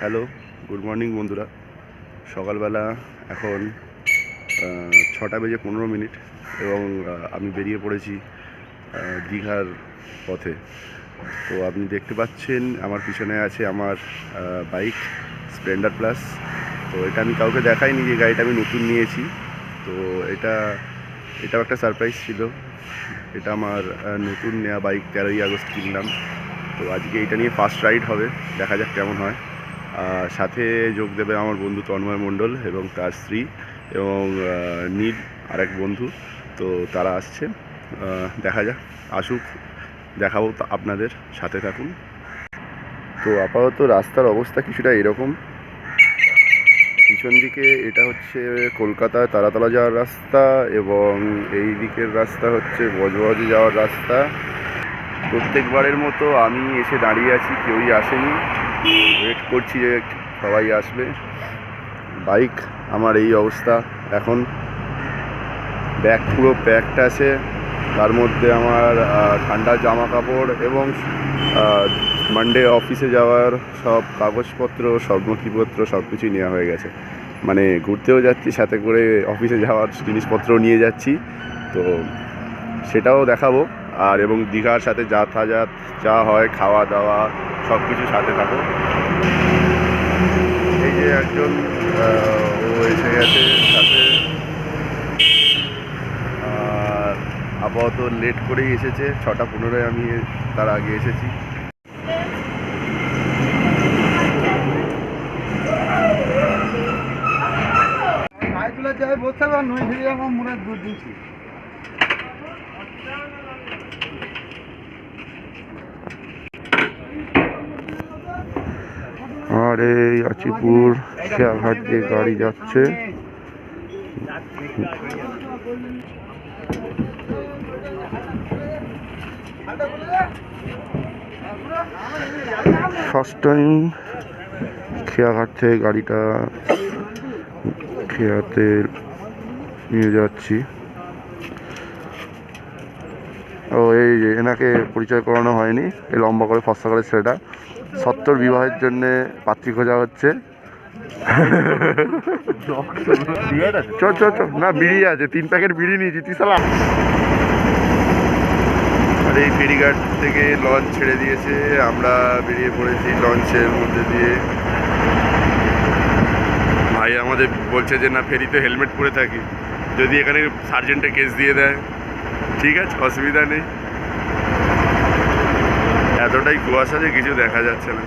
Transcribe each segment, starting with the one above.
Hello, good morning বন্ধুরা। সকালবেলা এখন 6:15 এবং আমি বেরিয়ে পড়েছি দীঘার পথে। তো আপনি দেখতে পাচ্ছেন আমার পিছনে আছে আমার বাইক স্প্লেন্ডার প্লাস। তো এটা আমি কাউকে দেখাইনি যে গাড়িটা আমি নতুন নিয়েছি। তো এটাও একটা সারপ্রাইজ ছিল। এটা আমার নতুন নেওয়া বাইক, 13ই আগস্ট কিনলাম। তো আজকে এটা নিয়ে ফার্স্ট রাইড হবে, দেখা যাক কেমন হয়। সাথে যোগ দেবে আমার বন্ধু তন্ময় মণ্ডল এবং তার স্ত্রী এবং নীল আরেক বন্ধু। তো তারা আসছে, দেখা যাক, আসুক, দেখাবো আপনাদের, সাথে থাকুন। তো আপাতত রাস্তার অবস্থা কিছুটা এরকম। পিছন দিকে এটা হচ্ছে কলকাতায় তারাতলা যাওয়ার রাস্তা এবং এই দিকের রাস্তা হচ্ছে বজবজে যাওয়ার রাস্তা। প্রত্যেকবারের মতো আমি এসে দাঁড়িয়ে আছি, কেউই আসেনি। ওয়েট করছি যে সবাই আসবে। বাইক আমার এই অবস্থা এখন, ব্যাগ পুরো প্যাকড আছে। তার মধ্যে আমার ঠান্ডা জামা কাপড় এবং মানডে অফিসে যাওয়ার সব কাগজপত্র, সব নথিপত্র সব কিছুই নেওয়া হয়ে গেছে। মানে ঘুরতেও যাচ্ছি, সাথে করে অফিসে যাওয়ার জিনিসপত্র নিয়ে যাচ্ছি। তো সেটাও দেখাবো। আর এবং দীঘার সাথে যাতায়াত যা হয়, খাওয়া দাওয়া সব কিছু সাথে থাকো। এই যে একজন ও এসে গেছে সাথে, আর আপাতত লেট করেই এসেছে। 6:15 আমি তার আগে এসেছি। আর এই আচিপুর খেয়াঘাট দিয়ে গাড়ি যাচ্ছে। ফার্স্ট টাইম খেয়াঘাট থেকে গাড়িটা খেয়াতে নিয়ে যাচ্ছি। ও এই যে এনাকে পরিচয় করানো হয়নি, এই লম্বা করে ফর্সা করে ছেলেটা। সত্তর বিবাহের জন্যে পাত্রী খোঁজা হচ্ছে। চ চ চ, না বিড়ি আছে, 3 প্যাকেট বিড়ি নিয়েছি তুই সালা। আর এই ফেরিঘাট থেকে লঞ্চ ছেড়ে দিয়েছে, আমরা বেরিয়ে পড়েছি লঞ্চের মধ্যে দিয়ে। ভাই আমাদের বলছে যে না, ফেরিতে হেলমেট পরে থাকি, যদি এখানে সার্জেন্টে কেস দিয়ে দেয়। ঠিক আছে, অসুবিধা নেই। এতটাই কুয়াশা যে কিছু দেখা যাচ্ছে না।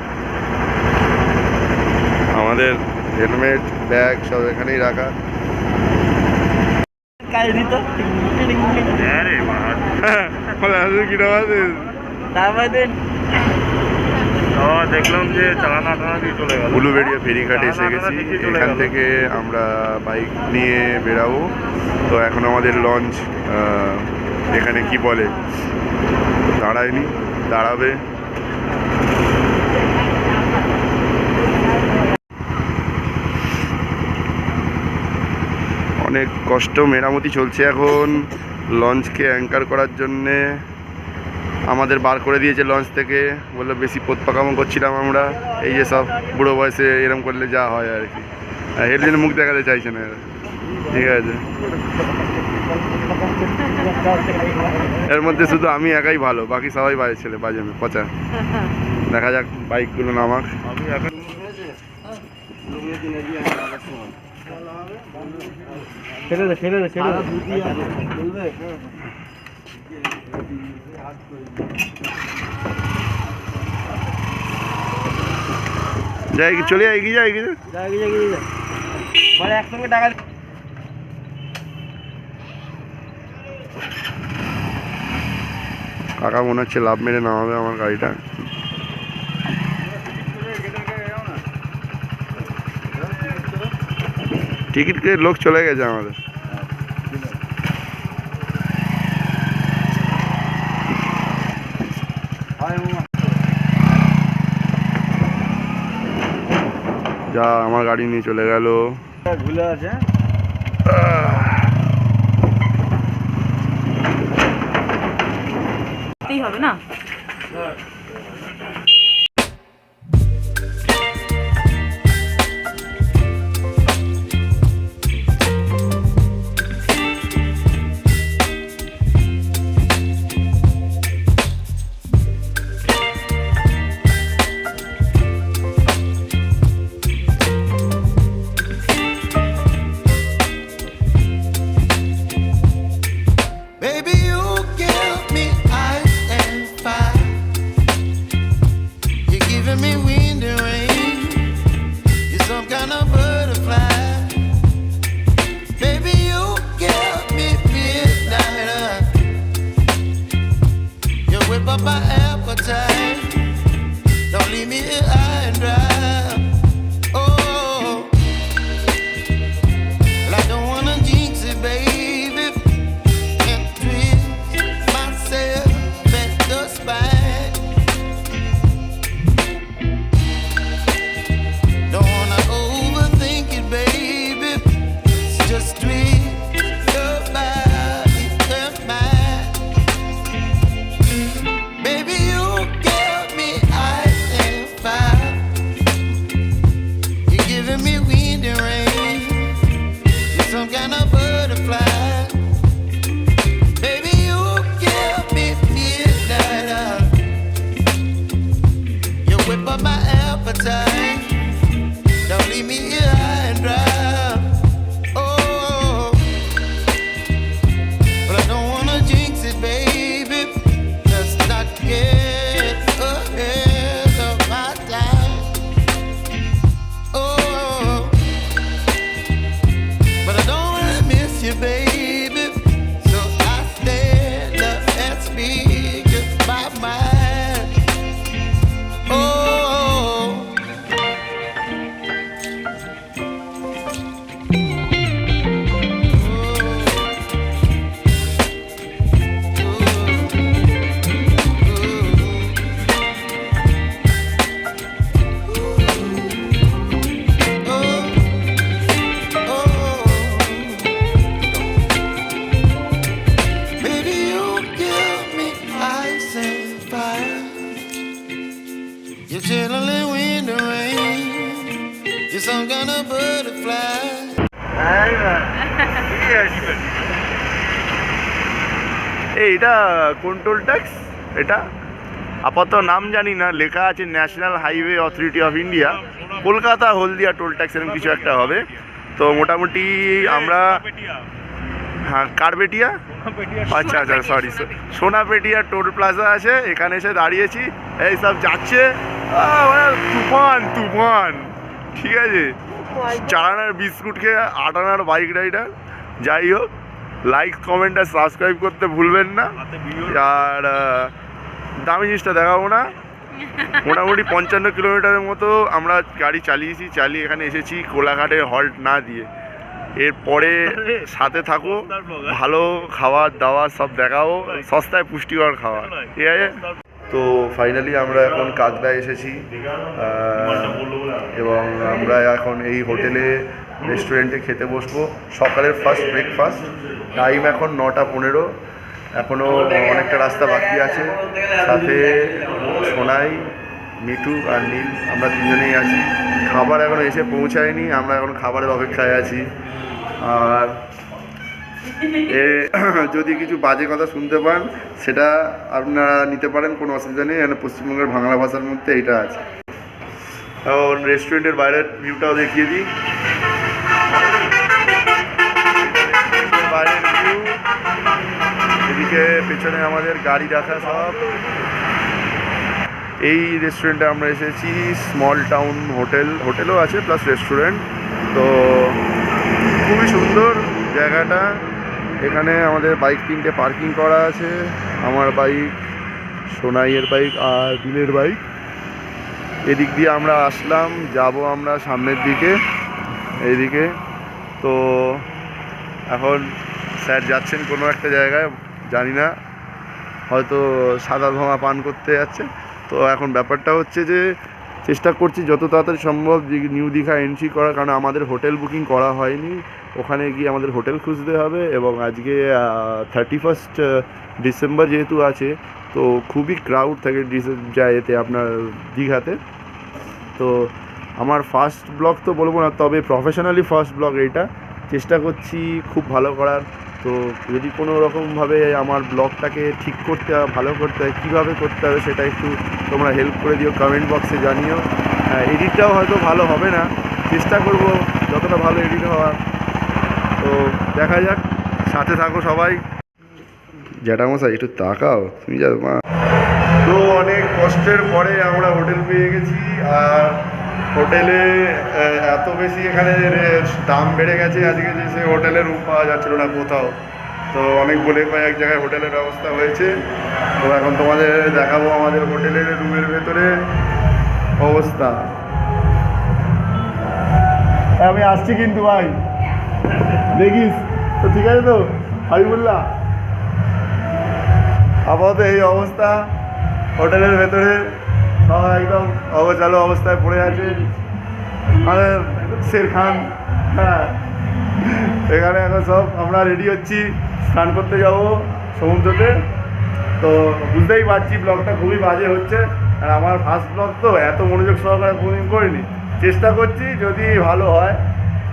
আমাদের হেলমেট ব্যাগ সব এখানেই রাখা। দেখলাম যে চালানা দিয়ে চলে গেল। উলুবেড়িয়া ফেরিঘাটে এসে গেছি। এখান থেকে আমরা বাইক নিয়ে বেরাবো। তো এখন আমাদের লঞ্চ এখানে কি বলে, দাঁড়ায়নি, দাঁড়াবে। অনেক কষ্ট, মেরামতি চলছে এখন। লঞ্চকে অ্যাঙ্কার করার জন্যে আমাদের বার করে দিয়েছে লঞ্চ থেকে, বললো বেশি পোতপাকামো করছিলাম আমরা। এই যে সব বুড়ো বয়সে এরম করলে যা হয় আর কি, এর জন্য মুখ দেখাতে চাইছে না। ঠিক আছে, এর মধ্যে শুধু আমি একাই ভালো, বাকি সবাই বাজে ছেলে, বাজে পচা। দেখা যাক বাইকগুলো নামাক। যাই, চলে যাই, এগিয়ে যাই, মানে একসঙ্গে টাকা। কাকা মনে হচ্ছে লাভ মেরে নামাবে আমার গাড়িটা। টিকিট কেটে লোক চলে গেছে আমাদের। যা, আমার গাড়ি নিয়ে চলে গেল। ঝুলে আছে হবে না। wind and rain. You're some kind of butterfly. Baby, you give me midnight. You whip up my appetite. Don't leave me here high and dry. Oh, well, I don't wanna jinx it, baby, and twist myself at the spine. Don't wanna overthink it, baby. It's just twist your body and mine. Baby, you give me ice and fire. You're giving me wind and rain. You're some kind of butterfly. Baby, you give me midnight. You whip up my appetite. Don't leave me here high and dry. Oh, but I don't wanna jinx it, baby. Let's not get ahead of my time. Oh, but I don't wanna miss you, baby. So I stand up and speak my mind. Oh. Baby, you give me ice and fire. You're chilling wind and rain. You're some kind of butterfly. এই এটা কোন toll tax? এটা আপাতত নাম জানি না, লেখা আছে national highway authority of India, Kolkata Haldia toll tax এরকম কিছু একটা হবে। তো মোটামুটি আমরা হ্যাঁ কারবেটিয়া, আচ্ছা আচ্ছা সরি সোনাপেটিয়া টোল প্লাজা আছে, এখানে এসে দাঁড়িয়েছি। এই সব যাচ্ছে তুফান তুফান, ঠিক আছে। 4 আনার বিস্কুট খেয়ে 8 আনার বাইক রাইডার। যাই হোক, লাইক কমেন্ট আর সাবস্ক্রাইব করতে ভুলবেন না। আর দামি জিনিসটা দেখাবো না। মোটামুটি 55 কিলোমিটারের মতো আমরা গাড়ি চালিয়েছি, চালিয়ে এখানে এসেছি কোলাঘাটে হল্ট না দিয়ে। এরপরে সাথে থাকো, ভালো খাবার দাবার সব দেখাবো, সস্তায় পুষ্টিকর খাবার, ঠিক আছে। তো ফাইনালি আমরা এখন কাকদায় এসেছি এবং আমরা এখন এই হোটেলে রেস্টুরেন্টে খেতে বসবো। সকালের ফার্স্ট ব্রেকফাস্ট, টাইম এখন 9:15, এখনও অনেকটা রাস্তা বাকি আছে। সাথে সোনাই, মিঠু আর নীল, আমরা তিনজনেই আছি। খাবার এখনও এসে পৌঁছায়নি, আমরা এখন খাবারের অপেক্ষায় আছি। আর যদি কিছু বাজে কথা শুনতে পান সেটা আপনারা নিতে পারেন, কোনো অসুবিধা নেই। এখানে পশ্চিমবঙ্গের বাংলা ভাষার মধ্যে এইটা আছে। এখন রেস্টুরেন্টের বাইরের ভিউটাও দেখিয়ে দিই। বাইরের ভিউ, এদিকে পেছনে আমাদের গাড়ি রাখা সব। এই রেস্টুরেন্টে আমরা এসেছি, স্মল টাউন হোটেলও আছে প্লাস রেস্টুরেন্ট। তো খুবই সুন্দর জায়গাটা। এখানে আমাদের বাইক 3টে পার্কিং করা আছে, আমার বাইক, সোনাইয়ের বাইক আর দিলের বাইক। এদিক দিয়ে আমরা আসলাম, যাব আমরা সামনের দিকে এইদিকে। তো এখন স্যার যাচ্ছেন কোনো একটা জায়গায়, জানি না, হয়তো সাদা ধোঁয়া পান করতে যাচ্ছে। তো এখন ব্যাপারটা হচ্ছে যে চেষ্টা করছি যত তাড়াতাড়ি সম্ভব নিউ দীঘা এন্ট্রি করার, কারণ আমাদের হোটেল বুকিং করা হয়নি। ওখানে গিয়ে আমাদের হোটেল খুঁজতে হবে। এবং আজকে 31 ডিসেম্বর যেহেতু আছে, তো খুবই ক্রাউড থাকে এতে আপনার দীঘাতে। তো আমার ফার্স্ট ব্লগ তো বলবো না, তবে প্রফেশনালি ফার্স্ট ব্লগ এইটা, চেষ্টা করছি খুব ভালো করার। তো যদি কোনো রকমভাবে আমার ব্লগটাকে ঠিক করতে হয়, ভালো করতে হয়, কীভাবে করতে হবে সেটা একটু তোমরা হেল্প করে দিও, কমেন্ট বক্সে জানিও। এডিটটাও হয়তো ভালো হবে না, চেষ্টা করব যতটা ভালো এডিট হওয়ার। তো দেখা যাক, সাথে থাকো সবাই। জ্যাঠামশাই একটু তাকাও, তুমি যাও মা। তো অনেক কষ্টের পরে আমরা হোটেল পেয়ে গেছি। আর হোটেলে এত বেশি এখানে দাম বেড়ে গেছে আজকে যে সে হোটেলে রুম পাওয়া যাচ্ছিল না কোথাও। তো অনেক বলে কয়েক জায়গায় হোটেলের ব্যবস্থা হয়েছে। তো এখন তোমাদের দেখাবো আমাদের হোটেলের রুমের ভেতরে অবস্থা। আমি আসছি কিন্তু ভাই, দেখিস তো, ঠিক আছে তো হাবিবুল্লাহ? আপাতত এই অবস্থা হোটেলের ভেতরে, সব একদম অগোছালো অবস্থায় পড়ে আছে। আমাদের শের খান, হ্যাঁ, এখানে এখন সব আমরা রেডি হচ্ছি, স্নান করতে যাব সমুদ্রতে। তো বুঝতেই পারছি ব্লগটা খুবই বাজে হচ্ছে, আর আমার ফার্স্ট ব্লগ তো এত মনোযোগ সহকারে কোনোদিন করিনি। চেষ্টা করছি যদি ভালো হয়,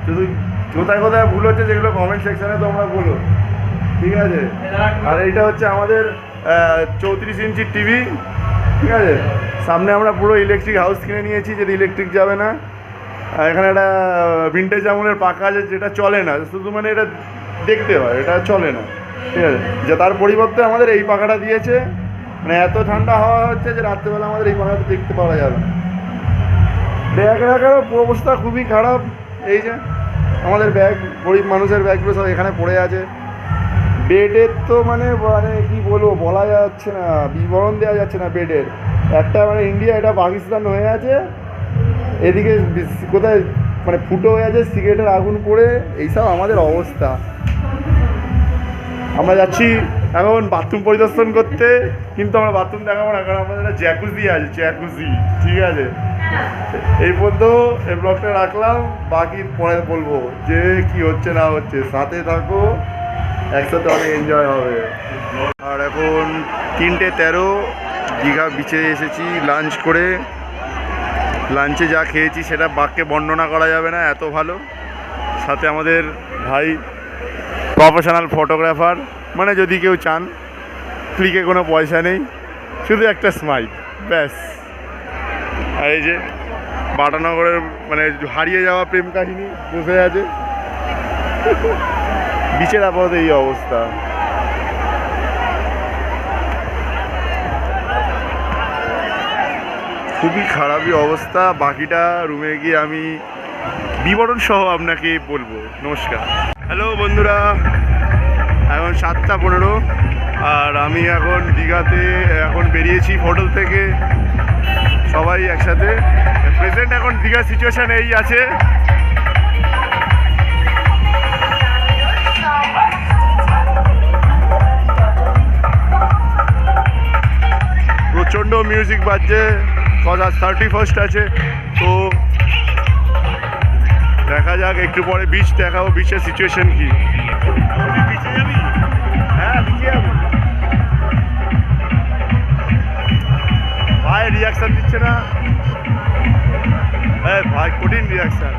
শুধু কোথায় কোথায় ভুল হচ্ছে যেগুলো কমেন্ট সেকশানে তোমরা বলো, ঠিক আছে? আর এইটা হচ্ছে আমাদের 34 ইঞ্চির টিভি, ঠিক আছে? সামনে আমরা পুরো ইলেকট্রিক হাউস কিনে নিয়েছি, যেটা ইলেকট্রিক যাবে না। আর এখানে একটা ভিন্টেজ আমলের পাখা আছে, যেটা চলে না, শুধু মানে এটা দেখতে হয়, এটা চলে না, ঠিক আছে? যে তার পরিবর্তে আমাদের এই পাখাটা দিয়েছে। মানে এত ঠান্ডা হাওয়া হচ্ছে যে রাত্রেবেলা আমাদের এই পাখাটা দেখতে পাওয়া যাবে না। ব্যাগ রাখারও অবস্থা খুবই খারাপ। এই যে আমাদের ব্যাগ, গরিব মানুষের ব্যাগগুলো সব এখানে পড়ে আছে। বেডের তো মানে কি বলবো, বলা যাচ্ছে না, বিবরণ দেওয়া যাচ্ছে না বেডের। একটা মানে ইন্ডিয়া, এটা পাকিস্তান হয়ে আছে, এদিকে কোথায় মানে ফুটো হয়ে আছে, সিগারেটের আগুন পড়ে, এইসব আমাদের অবস্থা। আমরা যাচ্ছি এখন বাথরুম পরিদর্শন করতে, কিন্তু আমরা বাথরুম দেখাবো না, কারণ আমাদের একটা জ্যাকুজি আছে, জ্যাকুজি, ঠিক আছে? এই পর্যন্ত এই ব্লগটা রাখলাম, বাকি পরে বলবো যে কি হচ্ছে না হচ্ছে। সাথে থাকো, একসাথে অনেক এনজয় হবে। আর এখন 3:13, দীঘা বিচে এসেছি লাঞ্চ করে। লাঞ্চে যা খেয়েছি সেটা বাক্যে বর্ণনা করা যাবে না, এত ভালো। সাথে আমাদের ভাই প্রফেশনাল ফটোগ্রাফার, মানে যদি কেউ চান, ক্লিকে কোনো পয়সা নেই, শুধু একটা স্মাইল, ব্যাস। আর এই যে বাটানগরের মানে হারিয়ে যাওয়া প্রেম কাহিনী বসে আছে। বিচের আপাতত এই অবস্থা। খুবই খারাপই অবস্থা। বাকিটা রুমে গিয়ে আমি বিবরণ সহ আপনাকে বলবো। নমস্কার। হ্যালো বন্ধুরা, এখন 7:15 আর আমি এখন দীঘাতে এখন বেরিয়েছি হোটেল থেকে, সবাই একসাথে। প্রেজেন্ট এখন দীঘার সিচুয়েশান এই আছে। প্রচণ্ড মিউজিক বাজছে, কজ আজ 31 আছে। তো দেখা যাক, একটু পরে বিচ দেখাবো, বিচের সিচুয়েশন কি। বিচে যাবি? হ্যাঁ, বিচে যাবো। ভাই রিয়াকশান দিচ্ছে না, হ্যাঁ ভাই, কঠিন রিয়াকশান।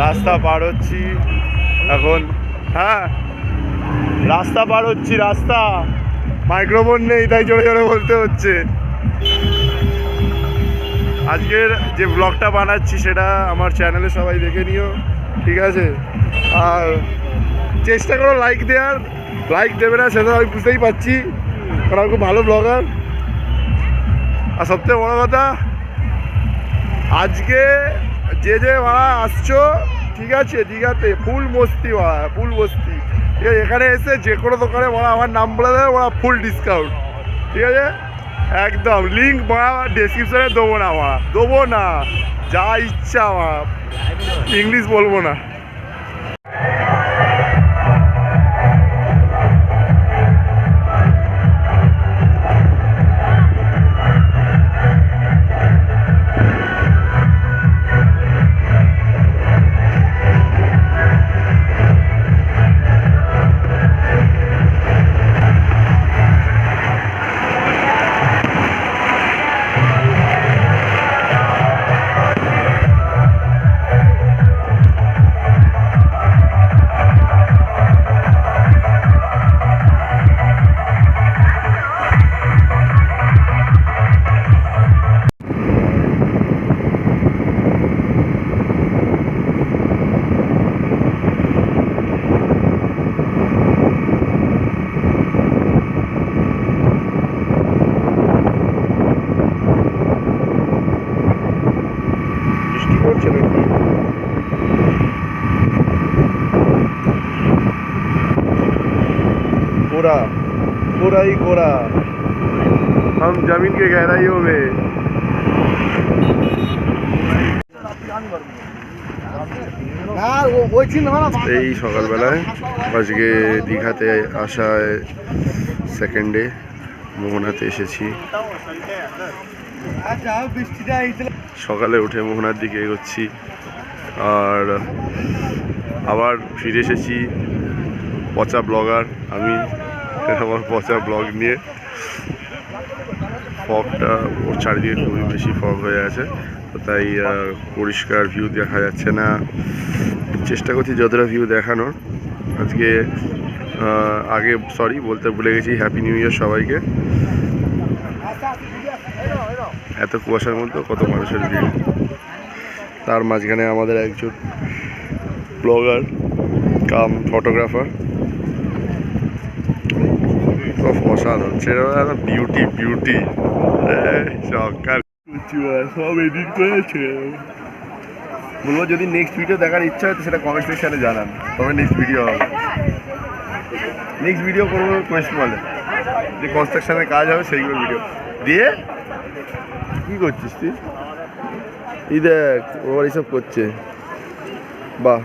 রাস্তা পার হচ্ছি এখন, হ্যাঁ রাস্তা পার হচ্ছি, রাস্তা, মাইক্রোফোন নেই তাই জোরে জোরে বলতে হচ্ছে। আজকের যে ব্লগটা বানাচ্ছি সেটা আমার চ্যানেলে সবাই দেখে নিও, ঠিক আছে? আর চেষ্টা করো লাইক দেওয়ার, লাইক দেবে না সেটা আমি বুঝতেই পারছি, কারণ আমি খুব ভালো ব্লগার। আর সবথেকে বড়ো কথা, আজকে যে মারা আসছো, ঠিক আছে, দীঘাতে ফুল মস্তি মারা, ফুল মস্তি, ঠিক আছে? এখানে এসে যে কোনো দোকানে মারা আমার নাম বলে দেবে, ওরা ফুল ডিসকাউন্ট, ঠিক আছে? একদম লিঙ্ক মারা ডেসক্রিপশনে দেবো না, মারা দেবো না, যা ইচ্ছা মারা, ইংলিশ বলবো না। कोरा कोरा ही कोरा हम जमीन के गहराइयों में এই সকালবেলায় আজকে দীঘাতে আসায় সেকেন্ডে মোহনাতে এসেছি। সকালে উঠে মোহনার দিকে এগোচ্ছি আর আবার ফিরে এসেছি পচা ব্লগার আমি আমার পচা ব্লগ নিয়ে। ফগটা ওর চারিদিকে খুবই বেশি ফগ হয়ে আছে, তো তাই পরিষ্কার ভিউ দেখা যাচ্ছে না। চেষ্টা করছি যতটা ভিউ দেখানোর। আজকে আগে বলতে ভুলে গেছি, হ্যাপি নিউ ইয়ার সবাইকে। এত কুয়াশার মধ্যে কত মানুষের ভিড়, তার মাঝখানে আমাদের একজন ব্লগার কাম ফটোগ্রাফার। অসাধারণ, সেটা বিউটি সকাল সব এডিট করেছে। বলবো যদি নেক্সট ভিডিও দেখার ইচ্ছা হয় তো সেটা কমেন্ট সেকশানে জানান, তবে নেক্সট ভিডিও হবে। নেক্সট ভিডিও করবো কোয়েস্ট বলে যে কনস্ট্রাকশনের কাজ হবে সেইগুলো ভিডিও দিয়ে। কী করছিস তুই? এই দেখ ওর এইসব করছে। বাহ,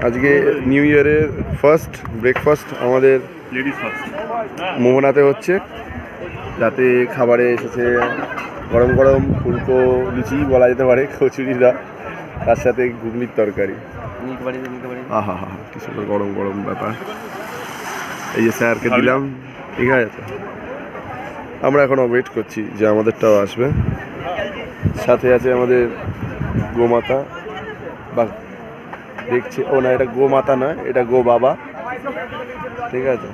আজকে নিউ ইয়ারের ফার্স্ট ব্রেকফাস্ট আমাদের মোহনাতে হচ্ছে। রাতে খাবারে এসেছে গরম গরম ফুলকো লুচি বলা যেতে পারে, কচুরিটা, তার সাথে ঘুগনির তরকারি। আহা হা কি সুন্দর গরম গরম ব্যাপার। এই যে স্যারকে দিলাম, ঠিক আছে। আমরা এখনও ওয়েট করছি যে আমাদেরটাও আসবে। সাথে আছে আমাদের গোমাতা, বা দেখছি ও না, এটা গোমাতা নয়, এটা গো বাবা, ঠিক আছে।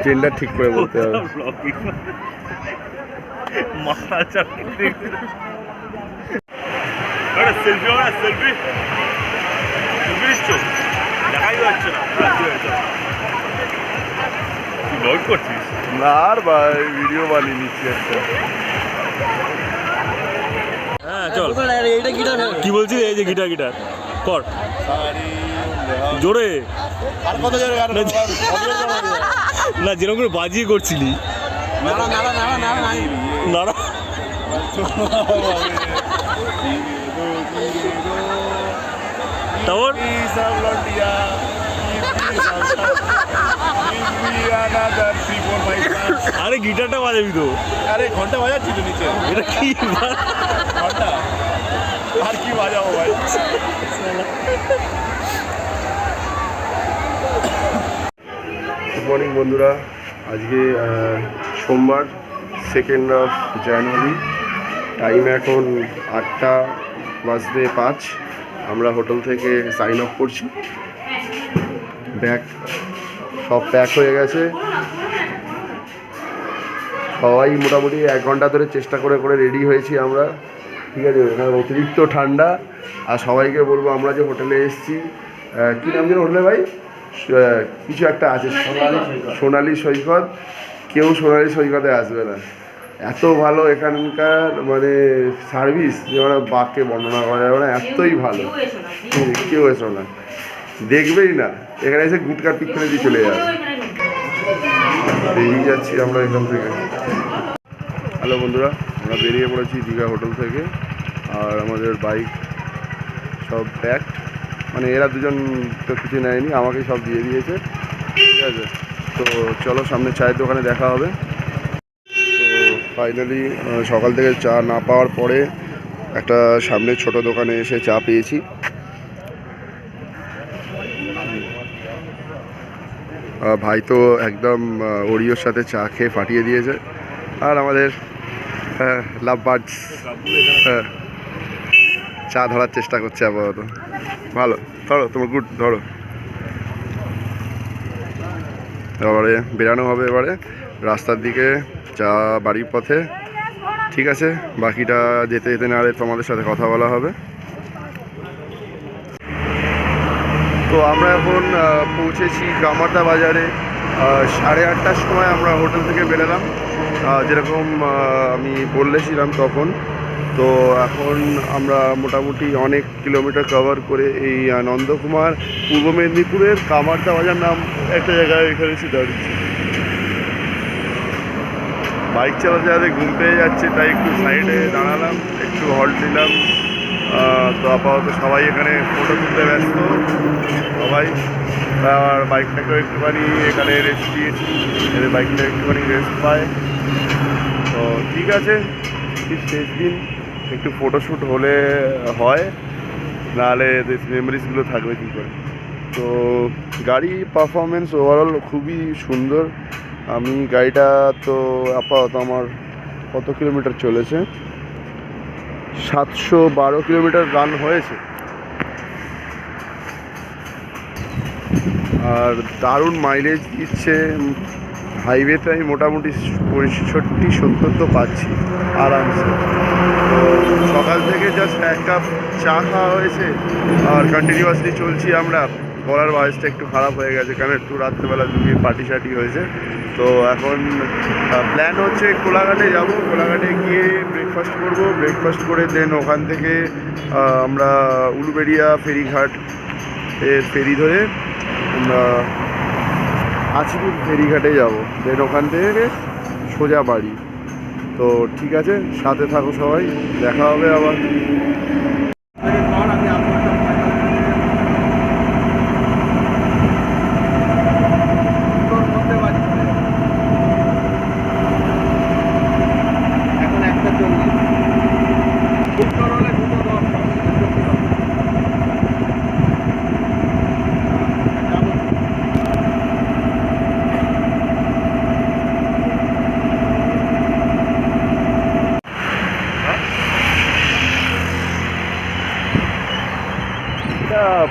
জেন্ডার ঠিক করে বলতে হবে। না আর ভাই ভিডিও বানিয়ে নিচ্ছি একটা। হ্যাঁ চল, কি বলছিস? এই যে গিটার কর জোরে, না যেরকম করে বাজিয়ে করছিলি নাড়া। তারপর আরে গিটারটা বাজাবি তো। আরে ঘন্টা বাজাচ্ছি তো নিচে, এটা কি ঘন্টা আর কি বাজাবো ভাই। গুড মর্নিং বন্ধুরা, আজকে সোমবার 2 জানুয়ারি, টাইম এখন 8:05। আমরা হোটেল থেকে সাইন অফ করছি। ব্যাগ সব প্যাক হয়ে গেছে। সবাই মোটামুটি 1 ঘন্টা ধরে চেষ্টা করে রেডি হয়েছি আমরা, ঠিক আছে। এখানে অতিরিক্ত ঠান্ডা। আর সবাইকে বলবো আমরা যে হোটেলে এসেছি, কী নাম যেন হোটেলে ভাই, কিছু একটা আছে, সোনালি সৈকত। কেউ সোনালি সৈকতে আসবে না, এত ভালো এখানকার মানে সার্ভিস যে মানে বাক্যে বর্ণনা করা যাবে না, এতই ভালো। কেউ এসো না, দেখবেই না, এখানে এসে গুটকার পিছনে দিয়ে চলে যাবে। বেরিয়ে যাচ্ছি আমরা এখান থেকে। হ্যালো বন্ধুরা, আমরা বেরিয়ে পড়েছি দীঘা হোটেল থেকে। আর আমাদের বাইক সব প্যাক, মানে এরা দুজন তো কিছু নেয়নি, আমাকেই সব দিয়ে দিয়েছে, ঠিক আছে। তো চলো সামনে চায়ের দোকানে দেখা হবে। তো ফাইনালি সকাল থেকে চা না পাওয়ার পরে একটা সামনে ছোট দোকানে এসে চা পেয়েছি। ভাই তো একদম ওরিওর সাথে চা খেয়ে ফাটিয়ে দিয়েছে। আর আমাদের লাভ বার্ডস চা ধরার চেষ্টা করছে আপাতত। ভালো, ধরো তোমার গুড, ধরো। এবারে বেরানো হবে, এবারে রাস্তার দিকে, চা বাড়ির পথে, ঠিক আছে। বাকিটা যেতে যেতে না তোমাদের সাথে কথা বলা হবে। তো আমরা এখন পৌঁছেছি গামাতা বাজারে। 8:30টার সময় আমরা হোটেল থেকে বেরোলাম, যেরকম আমি বলেছিলাম তখন। তো এখন আমরা মোটামুটি অনেক কিলোমিটার কভার করে এই নন্দকুমার পূর্ব মেদিনীপুরের কামারদা বাজার নাম একটা জায়গায় এখানে এসে দাঁড়িয়েছি। বাইক চালাতে চালাতে ঘুম পেয়ে যাচ্ছে, তাই একটু সাইডে দাঁড়ালাম, একটু হল্ট দিলাম। তো আপাতত সবাই এখানে ফটো তুলতে ব্যস্ত সবাই। আর বাইকটাকেও একটুখানি এখানে রেস্ট দিয়েছি, এদের বাইকটা একটুখানি রেস্ট পায়। তো ঠিক আছে, শেষ দিন একটু ফটোশ্যুট হলে হয়, নাহলে মেমোরিজগুলো থাকবে কী করে। তো গাড়ি পারফরমেন্স ওভারঅল খুবই সুন্দর। আমি গাড়িটা তো আপাতত আমার কত কিলোমিটার চলেছে, 712 কিলোমিটার রান হয়েছে। আর দারুণ মাইলেজ দিচ্ছে। হাইওয়েতে আমি মোটামুটি 65-70 তো পাচ্ছি আরামসে। তো সকাল থেকে জাস্ট 1 কাপ চা খাওয়া হয়েছে আর কন্টিনিউয়াসলি চলছি আমরা। গলার ভয়েসটা একটু খারাপ হয়ে গেছে, কারণ একটু রাত্রেবেলা দুপুরে পার্টি শার্টি হয়েছে। তো এখন প্ল্যান হচ্ছে কোলাঘাটে যাব, কোলাঘাটে গিয়ে ব্রেকফাস্ট করব, ব্রেকফাস্ট করে দেন ওখান থেকে আমরা উলুবেড়িয়া ফেরিঘাট এর ফেরি ধরে আমরা আচিপুর ফেরিঘাটে যাব, দেন ওখান থেকে সোজা বাড়ি। তো ঠিক আছে, সাথে থাকো সবাই, দেখা হবে আবার।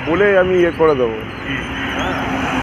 বলে আমি ইয়ে করে দেবো।